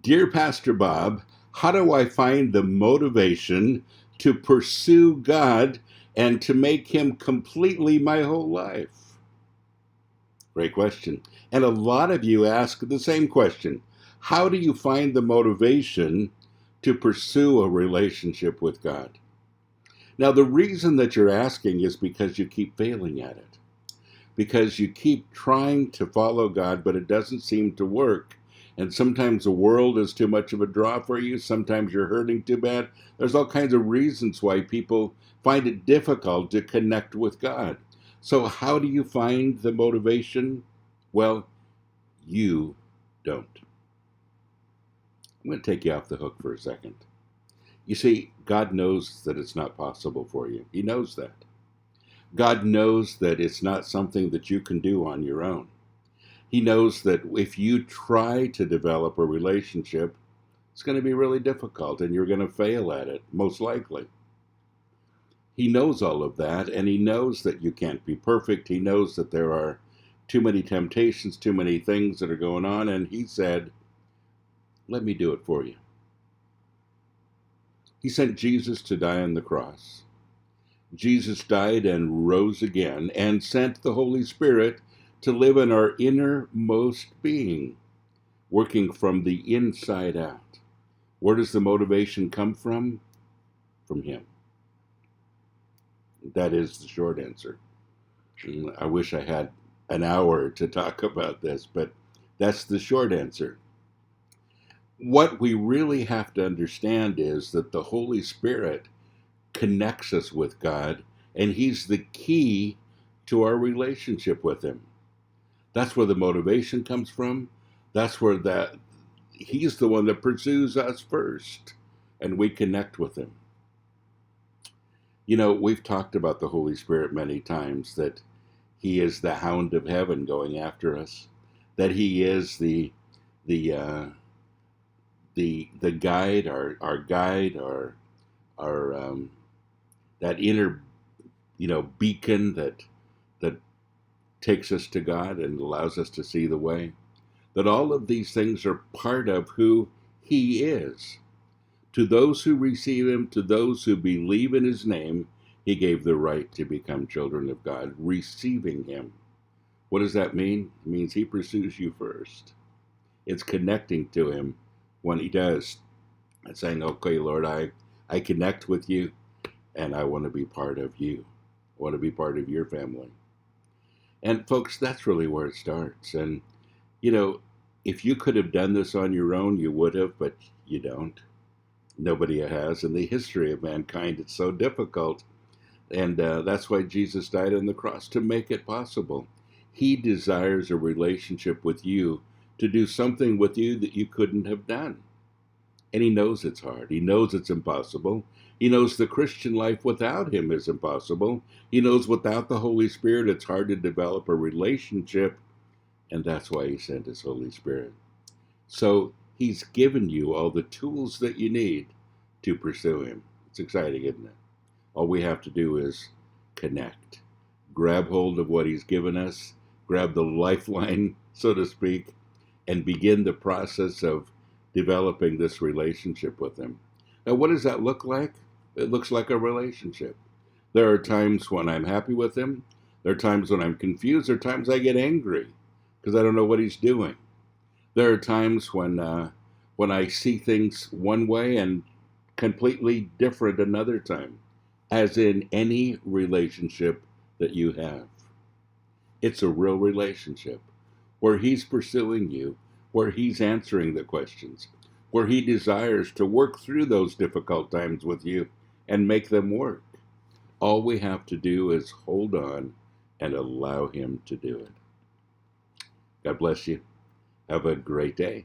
Dear Pastor Bob, how do I find the motivation to pursue God and to make Him completely my whole life? Great question. And a lot of you ask the same question. How do you find the motivation to pursue a relationship with God? Now, the reason that you're asking is because you keep failing at it. Because you keep trying to follow God, but it doesn't seem to work. And sometimes the world is too much of a draw for you. Sometimes you're hurting too bad. There's all kinds of reasons why people find it difficult to connect with God. So how do you find the motivation? Well, you don't. I'm going to take you off the hook for a second. You see, God knows that it's not possible for you. He knows that. God knows that it's not something that you can do on your own. He knows that if you try to develop a relationship, it's going to be really difficult and you're going to fail at it, most likely. He knows all of that, and He knows that you can't be perfect. He knows that there are too many temptations, too many things that are going on, and He said, let me do it for you. He sent Jesus to die on the cross. Jesus died and rose again and sent the Holy Spirit to live in our innermost being, working from the inside out. Where does the motivation come from? From Him. That is the short answer. I wish I had an hour to talk about this, but that's the short answer. What we really have to understand is that the Holy Spirit connects us with God, and He's the key to our relationship with Him. That's where the motivation comes from. That's where He's the one that pursues us first, and we connect with Him. You know, we've talked about the Holy Spirit many times, that He is the hound of heaven going after us, that He is the guide, our guide, our that inner, beacon that takes us to God and allows us to see the way. That all of these things are part of who He is. To those who receive Him, to those who believe in His name, He gave the right to become children of God, receiving Him. What does that mean? It means He pursues you first. It's connecting to Him when He does. And saying, okay, Lord, I connect with you, and I want to be part of you. I want to be part of your family. And folks, that's really where it starts. And, if you could have done this on your own, you would have, but you don't. Nobody has. In the history of mankind, it's so difficult. And that's why Jesus died on the cross, to make it possible. He desires a relationship with you, to do something with you that you couldn't have done. And He knows it's hard. He knows it's impossible. He knows the Christian life without Him is impossible. He knows without the Holy Spirit it's hard to develop a relationship. And that's why He sent His Holy Spirit. So He's given you all the tools that you need to pursue Him. It's exciting, isn't it? All we have to do is connect. Grab hold of what He's given us. Grab the lifeline, so to speak, and begin the process of developing this relationship with Him. Now, what does that look like? It looks like a relationship. There are times when I'm happy with Him. There are times when I'm confused. There are times I get angry because I don't know what He's doing. There are times when I see things one way and completely different another time, as in any relationship that you have. It's a real relationship where He's pursuing you, where He's answering the questions, where He desires to work through those difficult times with you and make them work. All we have to do is hold on and allow Him to do it. God bless you. Have a great day.